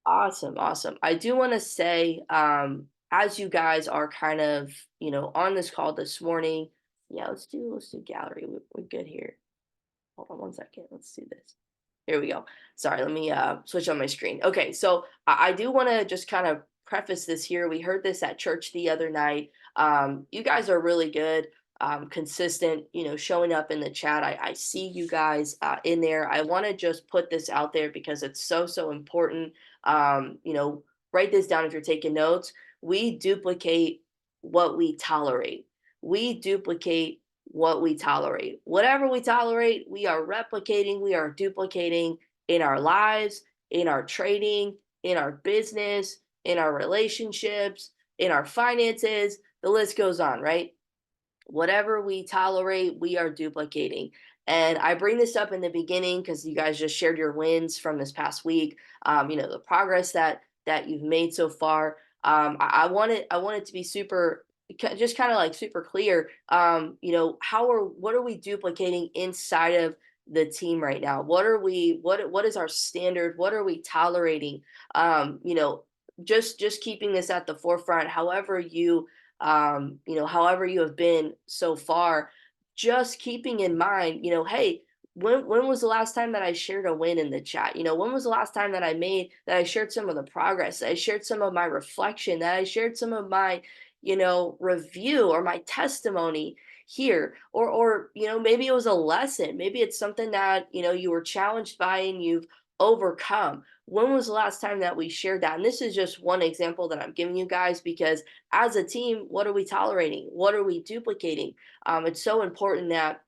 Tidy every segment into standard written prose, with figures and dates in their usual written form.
Awesome, awesome. I do want to say, as you guys are kind of, on this call this morning, yeah, let's do gallery. We're good here. Hold on one second. Let's do this. Here we go. Sorry, let me switch on my screen. Okay, so I do want to just kind of preface this here. We heard this at church the other night. You guys are really good, consistent, showing up in the chat. I see you guys in there. I want to just put this out there because it's so, so important. Write this down if you're taking notes. We duplicate what we tolerate. We duplicate what we tolerate. Whatever we tolerate, we are replicating, we are duplicating in our lives, in our trading, in our business, in our relationships, in our finances. The list goes on, right? Whatever we tolerate, we are duplicating. And I bring this up in the beginning because you guys just shared your wins from this past week. The progress that you've made so far. I want it to be super, just kind of like super clear. What are we duplicating inside of the team right now? What is our standard? What are we tolerating? Just keeping this at the forefront. However you have been so far, just keeping in mind, hey, when was the last time that I shared a win in the chat? When was the last time that I shared some of the progress, that I shared some of my reflection, that I shared some of my, review or my testimony here, or maybe it was a lesson, maybe it's something that you were challenged by and you've overcome. When was the last time that we shared that? And this is just one example that I'm giving you guys because as a team, what are we tolerating? What are we duplicating? It's so important that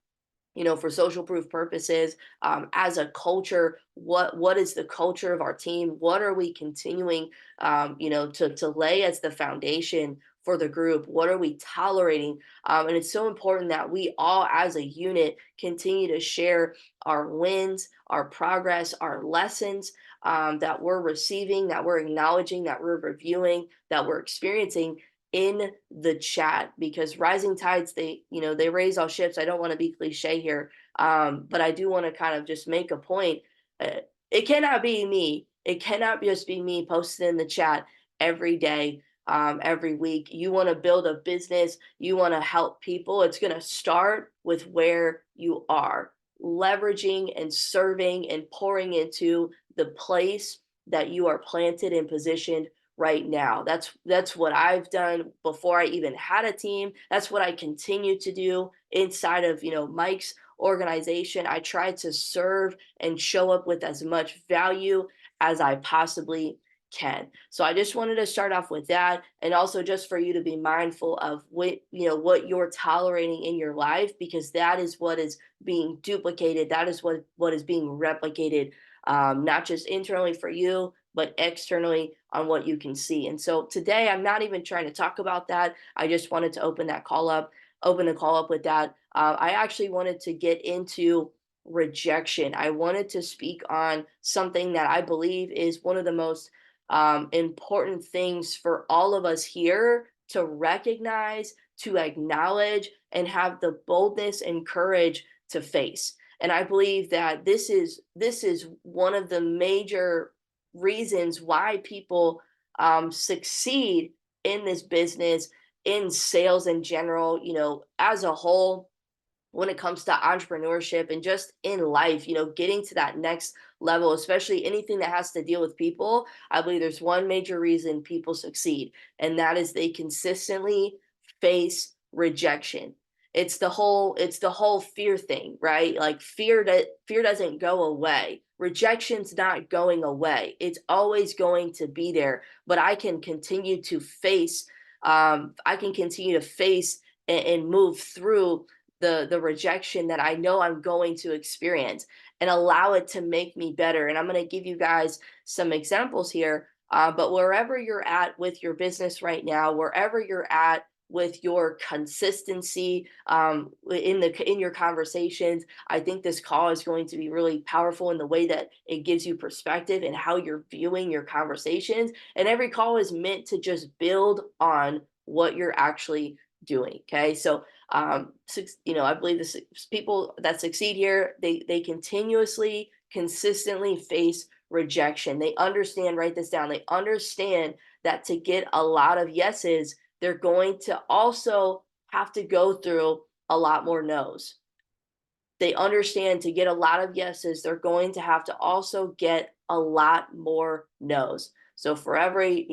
for social proof purposes, as a culture, what is the culture of our team? What are we continuing, to lay as the foundation for the group? What are we tolerating? And it's so important that we all, as a unit, continue to share our wins, our progress, our lessons that we're receiving, that we're acknowledging, that we're reviewing, that we're experiencing in the chat because rising tides they raise all ships. I don't want to be cliche here, but I do want to kind of just make a point. It cannot be me. It cannot just be me posting in the chat every day, every week. You want to build a business, you want to help people, it's going to start with where you are, leveraging and serving and pouring into the place that you are planted and positioned right now. That's what I've done before I even had a team. That's what I continue to do inside of, Mike's organization. I try to serve and show up with as much value as I possibly can. So I just wanted to start off with that and also just for you to be mindful of what you're tolerating in your life because that is what is being duplicated. That is what is being replicated, not just internally for you but externally on what you can see. And so today I'm not even trying to talk about that. I just wanted to open the call up with that. I actually wanted to get into rejection. I wanted to speak on something that I believe is one of the most important things for all of us here to recognize, to acknowledge, and have the boldness and courage to face. And I believe that this is one of the major reasons why people succeed in this business, in sales in general, as a whole, when it comes to entrepreneurship and just in life, getting to that next level, especially anything that has to deal with people. I believe there's one major reason people succeed, and that is they consistently face rejection. It's the whole fear thing, right? Like fear doesn't go away. Rejection's not going away. It's always going to be there, but I can continue to face and move through the rejection that I know I'm going to experience and allow it to make me better. And I'm going to give you guys some examples here. But wherever you're at with your business right now, wherever you're at with your consistency in your conversations, I think this call is going to be really powerful in the way that it gives you perspective and how you're viewing your conversations. And every call is meant to just build on what you're actually doing. Okay, so I believe the people that succeed here, they continuously, consistently face rejection. They understand, write this down. They understand that to get a lot of yeses, they're going to also have to go through a lot more no's. They understand to get a lot of yeses, they're going to have to also get a lot more no's. So for every,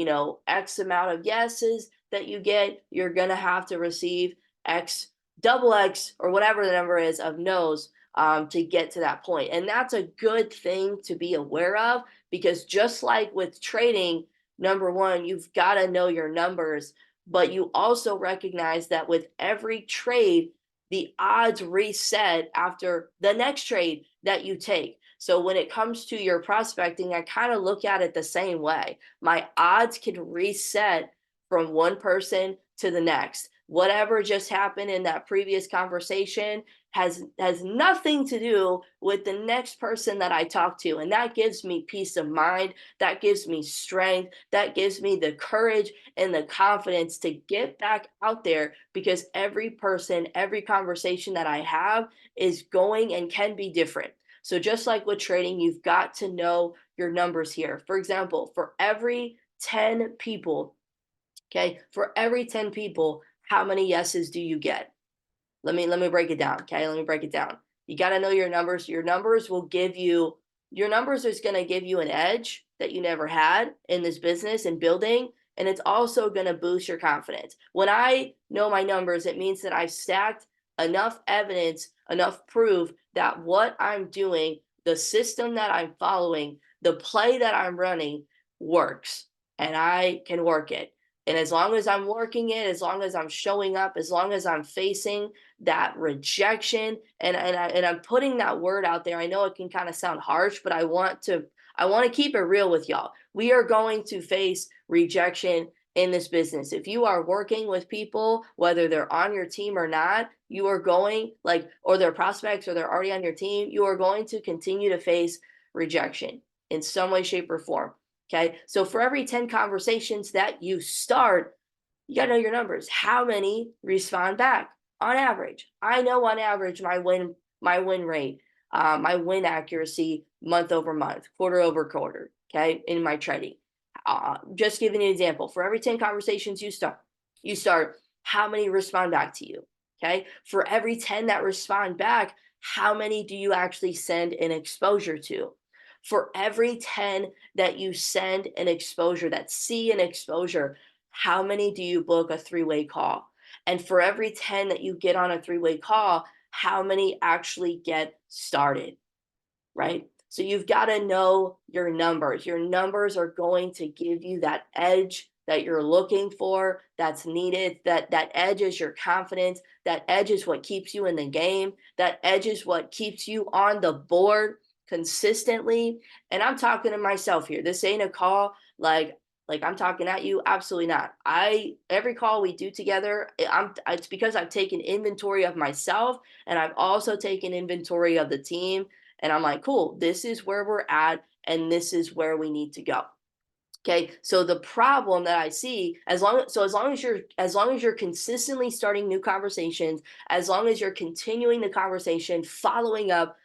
X amount of yeses that you get, you're going to have to receive X, double X, or whatever the number is of no's to get to that point. And that's a good thing to be aware of, because just like with trading, number one, you've got to know your numbers, but you also recognize that with every trade, the odds reset after the next trade that you take. So when it comes to your prospecting, I kind of look at it the same way. My odds can reset from one person to the next. Whatever just happened in that previous conversation has nothing to do with the next person that I talk to, and that gives me peace of mind, that gives me strength, that gives me the courage and the confidence to get back out there, because every person, every conversation that I have is going and can be different. So just like with trading, you've got to know your numbers here. For example, for every 10 people, okay, for every 10 people, how many yeses do you get? Let me break it down. Okay, let me break it down. You got to know your numbers. Your numbers is going to give you an edge that you never had in this business and building, and it's also going to boost your confidence. When I know my numbers, it means that I've stacked enough evidence, enough proof that what I'm doing, the system that I'm following, the play that I'm running works, and I can work it. And as long as I'm working it, as long as I'm showing up, as long as I'm facing that rejection, and I'm putting that word out there. I know it can kind of sound harsh, but I want to keep it real with y'all. We are going to face rejection in this business. If you are working with people, whether they're on your team or not, you are going, or they're prospects or they're already on your team, you are going to continue to face rejection in some way, shape, or form. Okay. So for every 10 conversations that you start, you got to know your numbers. How many respond back on average? I know on average my win rate, my win accuracy month over month, quarter over quarter. Okay. In my trading. Just giving you an example. For every 10 conversations you start, how many respond back to you? Okay. For every 10 that respond back, how many do you actually send an exposure to? For every 10 that you send an exposure, that see an exposure, how many do you book a three-way call? And for every 10 that you get on a three-way call, how many actually get started? Right? So you've got to know your numbers. Your numbers are going to give you that edge that you're looking for, that's needed. That edge is your confidence. That edge is what keeps you in the game. That edge is what keeps you on the board consistently. And I'm talking to myself here. This ain't a call like I'm talking at you. Absolutely not. Every call we do together, it's because I've taken inventory of myself, and I've also taken inventory of the team, and I'm like, cool, this is where we're at, and this is where we need to go. Okay. So the problem that I see, as long as you're consistently starting new conversations, as long as you're continuing the conversation, following up,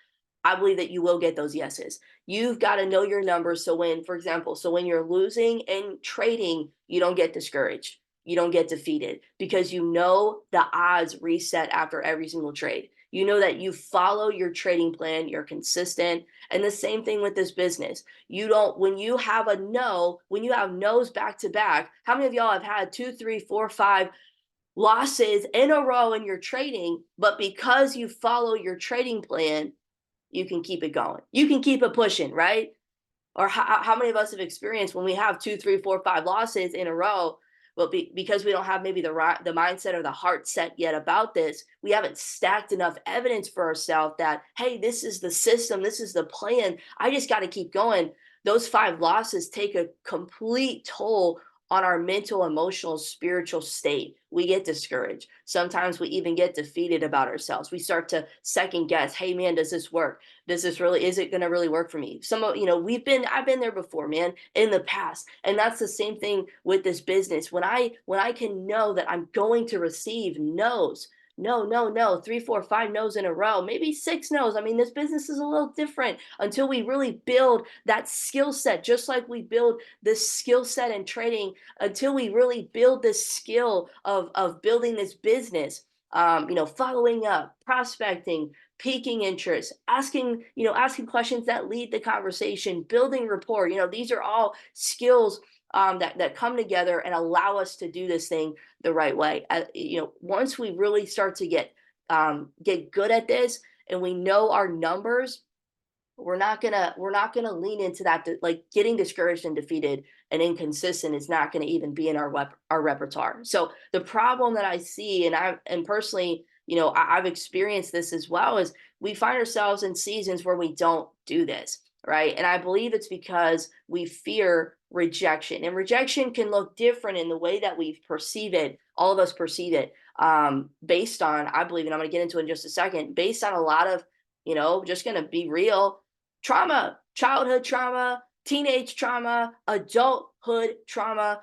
I believe that you will get those yeses. You've got to know your numbers. So when, for example, when you're losing in trading, you don't get discouraged. You don't get defeated, because you know the odds reset after every single trade. You know that you follow your trading plan, you're consistent. And the same thing with this business. You don't, when you have a no, when you have no's back to back, how many of y'all have had 2, 3, 4, 5 losses in a row in your trading, but because you follow your trading plan, you can keep it going. You can keep it pushing, right? Or how many of us have experienced when we have 2, 3, 4, 5 losses in a row, but because we don't have maybe the mindset or the heart set yet about this, we haven't stacked enough evidence for ourselves that, hey, this is the system, this is the plan. I just got to keep going. Those 5 losses take a complete toll on our mental, emotional, spiritual state. We get discouraged. Sometimes we even get defeated about ourselves. We start to second guess, hey man, does this work? Is it going to really work for me? I've been there before, man, in the past. And that's the same thing with this business. When I can know that I'm going to receive no's, No, no, no, 3, 4, 5 no's in a row, maybe 6 no's. I mean, this business is a little different until we really build that skill set, just like we build this skill set in trading, until we really build this skill of building this business. Following up, prospecting, piquing interest, asking questions that lead the conversation, building rapport. These are all skills that come together and allow us to do this thing the right way. Once we really start to get good at this and we know our numbers, we're not gonna lean into that. Like getting discouraged and defeated and inconsistent is not gonna even be in our repertoire. So the problem that I see, and personally, I've experienced this as well, is we find ourselves in seasons where we don't do this, right? And I believe it's because we fear rejection, and rejection can look different in the way that we perceive it. All of us perceive it, based on, I believe, and I'm going to get into it in just a second, based on a lot of, just going to be real, trauma, childhood trauma, teenage trauma, adulthood trauma.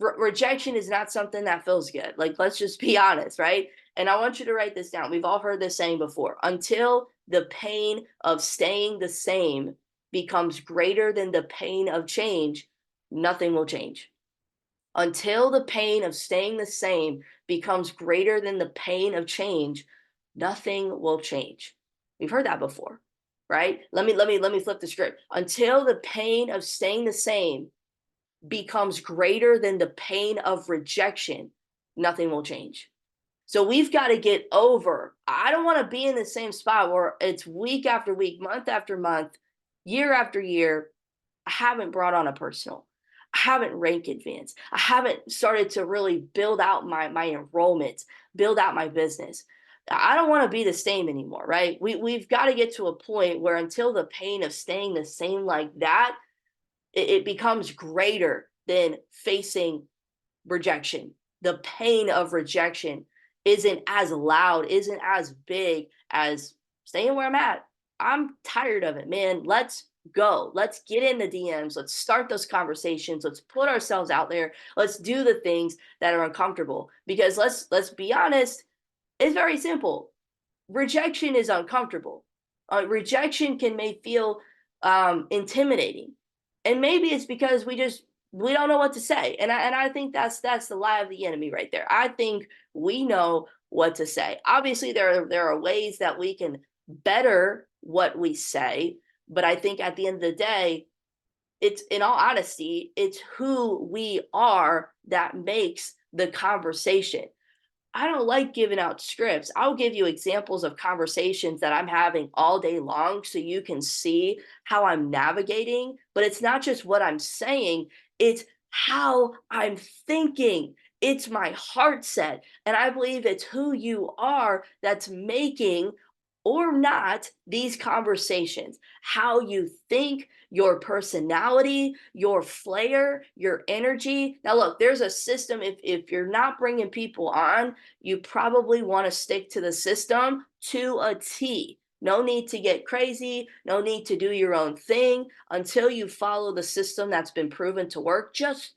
Rejection is not something that feels good. Like, let's just be honest, right? And I want you to write this down. We've all heard this saying before: until the pain of staying the same becomes greater than the pain of change, nothing will change. Until the pain of staying the same becomes greater than the pain of change, nothing will change. We've heard that before, right? Let me flip the script. Until the pain of staying the same becomes greater than the pain of rejection, nothing will change. So we've got to get over. I don't want to be in the same spot where it's week after week, month after month, year after year. I haven't brought on a personal. I haven't rank advanced. I haven't started to really build out my enrollments, build out my business. I don't want to be the same anymore, right? We've got to get to a point where until the pain of staying the same like that, it becomes greater than facing rejection. The pain of rejection isn't as loud, isn't as big as staying where I'm at. I'm tired of it, man. Let's go. Let's get in the DMs. Let's start those conversations. Let's put ourselves out there. Let's do the things that are uncomfortable. Because let's be honest, it's very simple. Rejection is uncomfortable. Rejection can make feel intimidating, and maybe it's because we don't know what to say. And I think that's the lie of the enemy right there. I think we know what to say. Obviously, there are ways that we can better what we say, but I think at the end of the day, it's, in all honesty, it's who we are that makes the conversation. I don't like giving out scripts. I'll give you examples of conversations that I'm having all day long so you can see how I'm navigating. But it's not just what I'm saying, it's how I'm thinking. It's my heart set. And I believe it's who you are that's making or not these conversations. How you think, your personality, your flair, your energy. Now, look, there's a system. If you're not bringing people on, you probably want to stick to the system to a T. No need to get crazy. No need to do your own thing until you follow the system that's been proven to work. Just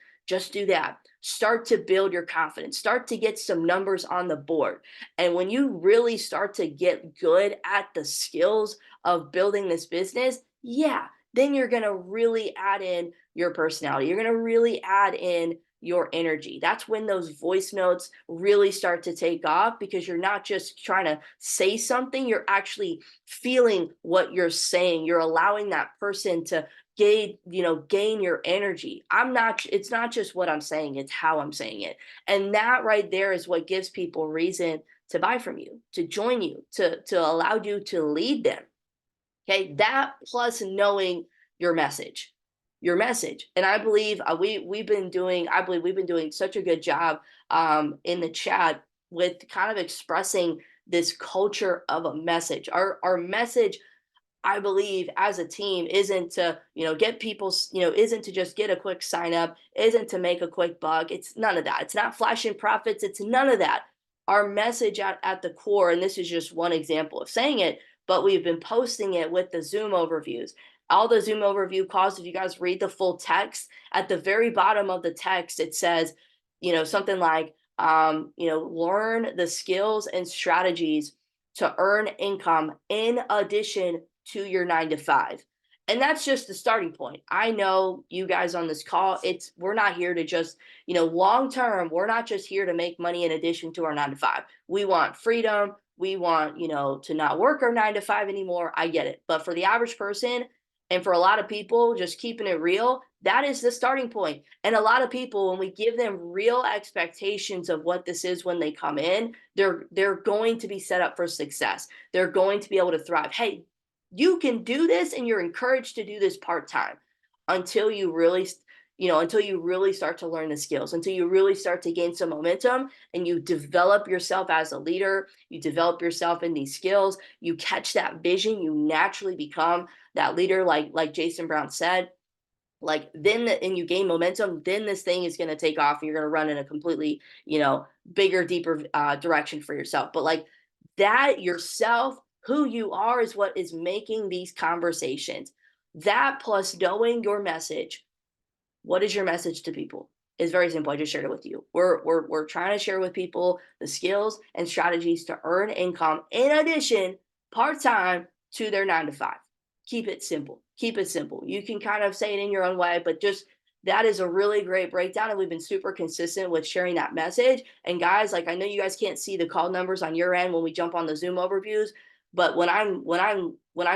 do that. Start to build your confidence. Start to get some numbers on the board. And when you really start to get good at the skills of building this business, yeah, then you're going to really add in your personality. You're going to really add in your energy. That's when those voice notes really start to take off, because you're not just trying to say something, you're actually feeling what you're saying. You're allowing that person to gain your energy. It's not just what I'm saying, it's how I'm saying it. And that right there is what gives people reason to buy from you, to join you, to allow you to lead them. Okay, that plus knowing your message, and I believe we've been doing. I believe we've been doing such a good job in the chat with kind of expressing this culture of a message. Our message, I believe, as a team, isn't to get people, isn't to just get a quick sign up, isn't to make a quick buck. It's none of that. It's not flashing profits. It's none of that. Our message at the core, and this is just one example of saying it, but we've been posting it with the Zoom overviews. All the Zoom overview calls, if you guys read the full text, at the very bottom of the text, it says, something like, learn the skills and strategies to earn income in addition to your 9 to 5. And that's just the starting point. I know you guys on this call, we're not here to just, long term, we're not just here to make money in addition to our 9 to 5. We want freedom. We want, to not work our 9 to 5 anymore. I get it. But for the average person, and for a lot of people, just keeping it real, that is the starting point. And a lot of people, when we give them real expectations of what this is when they come in, they're going to be set up for success. They're going to be able to thrive. Hey, you can do this, and you're encouraged to do this part-time until you really until you really start to learn the skills, until you really start to gain some momentum and you develop yourself as a leader, you develop yourself in these skills, you catch that vision, you naturally become that leader, like Jason Brown said. And you gain momentum, then this thing is going to take off and you're going to run in a completely, bigger, deeper direction for yourself. But like that yourself, who you are, is what is making these conversations. That plus knowing your message. What is your message to people? It's very simple. I just shared it with you. We're trying to share with people the skills and strategies to earn income in addition, part-time, to their 9 to 5. Keep it simple. Keep it simple. You can kind of say it in your own way, but just that is a really great breakdown. And we've been super consistent with sharing that message. And guys, like, I know you guys can't see the call numbers on your end when we jump on the Zoom overviews, but when I'm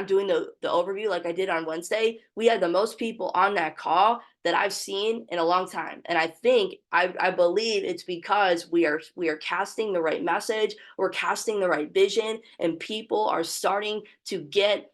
doing the overview like I did on Wednesday, we had the most people on that call that I've seen in a long time. And I believe it's because we are casting the right message, we're casting the right vision, and people are starting to get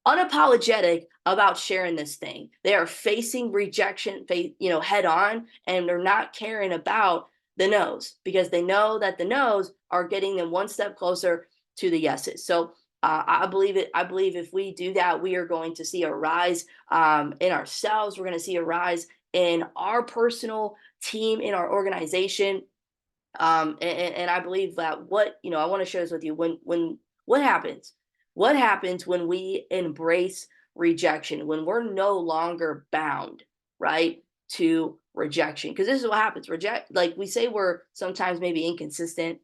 unapologetic about sharing this thing. They are facing rejection, head on, and they're not caring about the no's because they know that the no's are getting them one step closer to the yeses. So I believe it. I believe if we do that, we are going to see a rise in ourselves. We're going to see a rise in our personal team, in our organization. And I believe that I want to share this with you. What happens? What happens when we embrace rejection? When we're no longer bound, right, to rejection? Because this is what happens. Like we say, we're sometimes maybe inconsistent.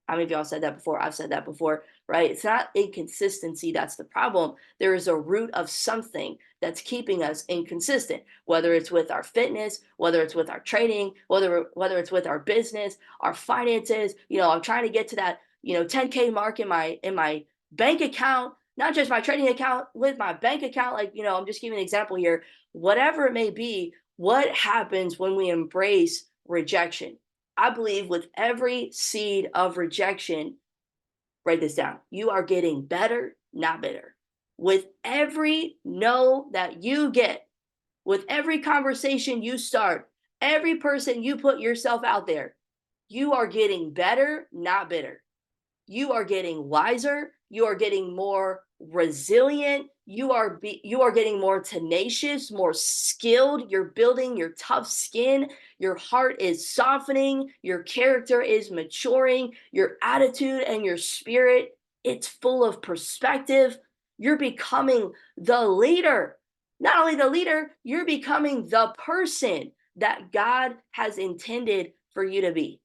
How many of y'all said that before? I've said that before, right? It's not inconsistency that's the problem. There is a root of something that's keeping us inconsistent, whether it's with our fitness, whether it's with our training, whether it's with our business, our finances. I'm trying to get to that, 10K mark in my bank account, not just my trading account, with my bank account. I'm just giving an example here. Whatever it may be, what happens when we embrace rejection? I believe with every seed of rejection, write this down, you are getting better, not bitter. With every no that you get, with every conversation you start, every person you put yourself out there, you are getting better, not bitter. You are getting wiser, you are getting more resilient, you are getting more tenacious, more skilled, you're building your tough skin, your heart is softening, your character is maturing, your attitude and your spirit, it's full of perspective. You're becoming the leader. Not only the leader, you're becoming the person that God has intended for you to be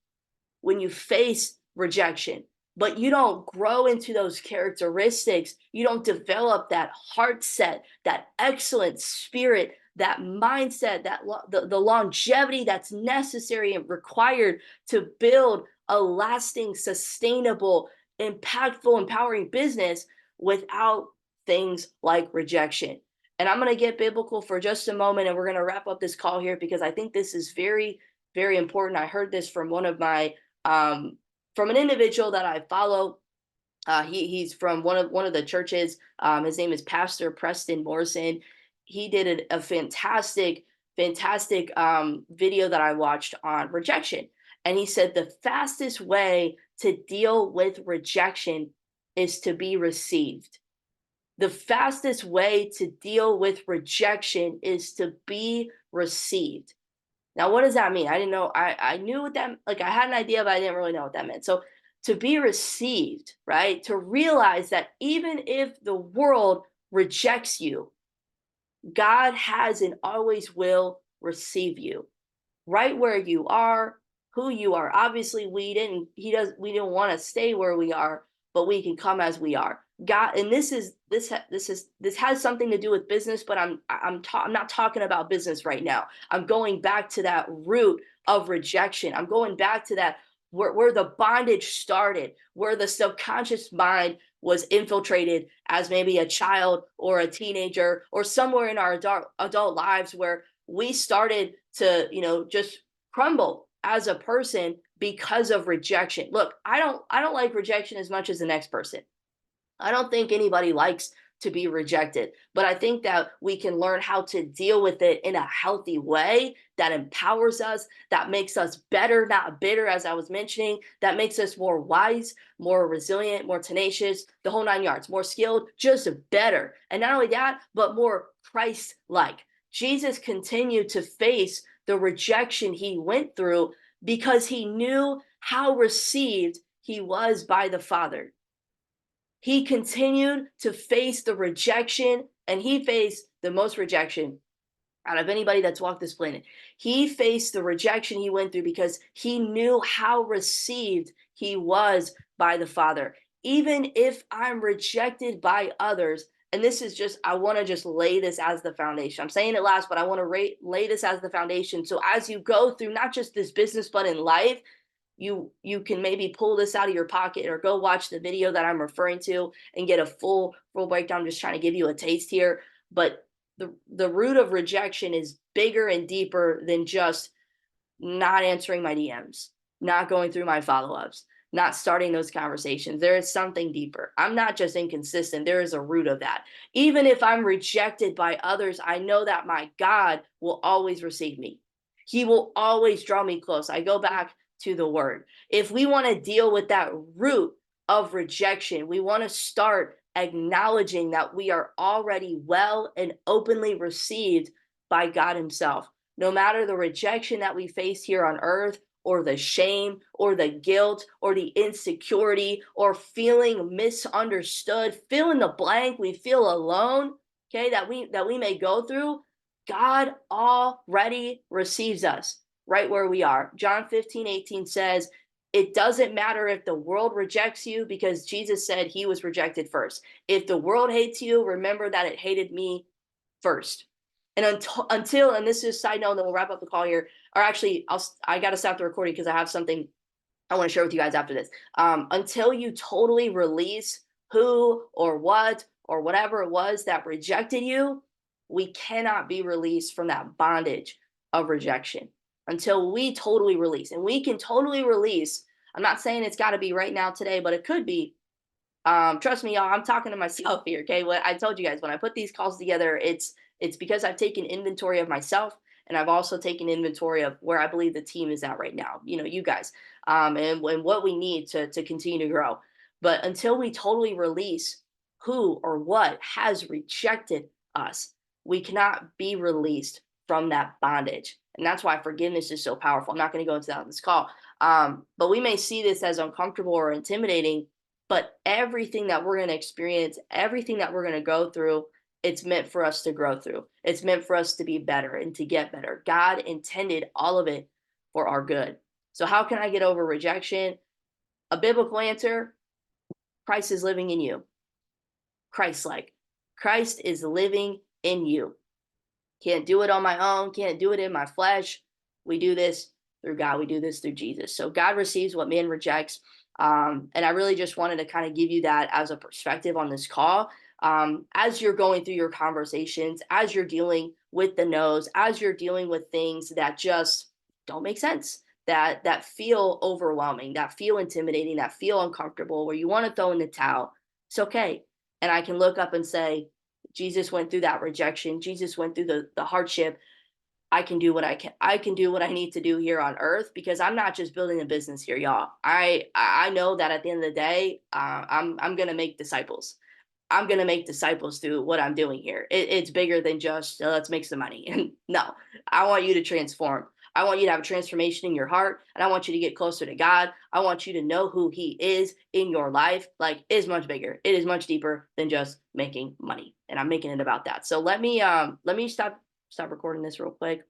when you face rejection. But you don't grow into those characteristics. You don't develop that heart set, that excellent spirit, that mindset, the longevity that's necessary and required to build a lasting, sustainable, impactful, empowering business without things like rejection. And I'm going to get biblical for just a moment, and we're going to wrap up this call here because I think this is very, very important. I heard this from from an individual that I follow. He's from one of the churches. His name is Pastor Preston Morrison. He did a fantastic, fantastic video that I watched on rejection. And he said the fastest way to deal with rejection is to be received. The fastest way to deal with rejection is to be received. Now, what does that mean? I didn't know. I knew what that, like, I had an idea, but I didn't really know what that meant. So to be received, right? To realize that even if the world rejects you, God has and always will receive you right where you are, who you are. Obviously, we didn't want to stay where we are, but we can come as we are. God, and this has something to do with business, but I'm not talking about business right now. I'm going back to that root of rejection. I'm going back to that where the bondage started, where the subconscious mind was infiltrated as maybe a child or a teenager or somewhere in our adult lives where we started to, just crumble as a person because of rejection. Look, I don't like rejection as much as the next person. I don't think anybody likes to be rejected, but I think that we can learn how to deal with it in a healthy way that empowers us, that makes us better, not bitter, as I was mentioning, that makes us more wise, more resilient, more tenacious, the whole 9 yards, more skilled, just better. And not only that, but more Christ like. Jesus continued to face the rejection he went through because he knew how received he was by the Father. He continued to face the rejection, and he faced the most rejection out of anybody that's walked this planet. He faced the rejection he went through because he knew how received he was by the Father. Even if I'm rejected by others, and this is just, I want to just lay this as the foundation. I'm saying it last, but I want to lay this as the foundation. So as you go through not just this business, but in life, you can maybe pull this out of your pocket or go watch the video that I'm referring to and get a full breakdown. I'm just trying to give you a taste here, but the root of rejection is bigger and deeper than just not answering my DMs, not going through my follow-ups, not starting those conversations. There is something deeper. I'm not just inconsistent. There is a root of that. Even if I'm rejected by others, I know that my God will always receive me. He will always draw me close. I go back to the word. If we want to deal with that root of rejection, we want to start acknowledging that we are already well and openly received by God himself. No matter the rejection that we face here on earth, or the shame, or the guilt, or the insecurity, or feeling misunderstood, fill in the blank, we feel alone, okay, that we may go through, God already receives us right where we are. John 15:18 says, it doesn't matter if the world rejects you because Jesus said he was rejected first. If the world hates you, remember that it hated me first. And until and this is a side note, and then we'll wrap up the call here. Or actually, I got to stop the recording because I have something I want to share with you guys after this. Until you totally release who or what or whatever it was that rejected you, we cannot be released from that bondage of rejection until we totally release. And we can totally release. I'm not saying it's got to be right now today, but it could be. Trust me, y'all, I'm talking to myself here. Okay. What I told you guys, when I put these calls together, it's because I've taken inventory of myself, and I've also taken inventory of where I believe the team is at right now. You guys, and what we need to continue to grow. But until we totally release who or what has rejected us, we cannot be released from that bondage. And that's why forgiveness is so powerful. I'm not going to go into that on this call. But we may see this as uncomfortable or intimidating, but everything that we're going to experience, everything that we're going to go through, it's meant for us to grow through. It's meant for us to be better and to get better. God intended all of it for our good. So how can I get over rejection? A biblical answer: Christ is living in you. Christ-like. Christ is living in you. Can't do it on my own. Can't do it in my flesh. We do this through God. We do this through Jesus. So God receives what man rejects. And I really just wanted to kind of give you that as a perspective on this call. As you're going through your conversations, as you're dealing with the no's, as you're dealing with things that just don't make sense, that feel overwhelming, that feel intimidating, that feel uncomfortable, where you want to throw in the towel, it's okay. And I can look up and say, Jesus went through that rejection. Jesus went through the hardship. I can do what I can. I can do what I need to do here on earth, because I'm not just building a business here, y'all. I know that at the end of the day, I'm gonna make disciples. I'm going to make disciples through what I'm doing here. It's bigger than just let's make some money. And no, I want you to transform. I want you to have a transformation in your heart, and I want you to get closer to God. I want you to know who he is in your life. Like, it is much bigger. It is much deeper than just making money. And I'm making it about that. So let me stop recording this real quick.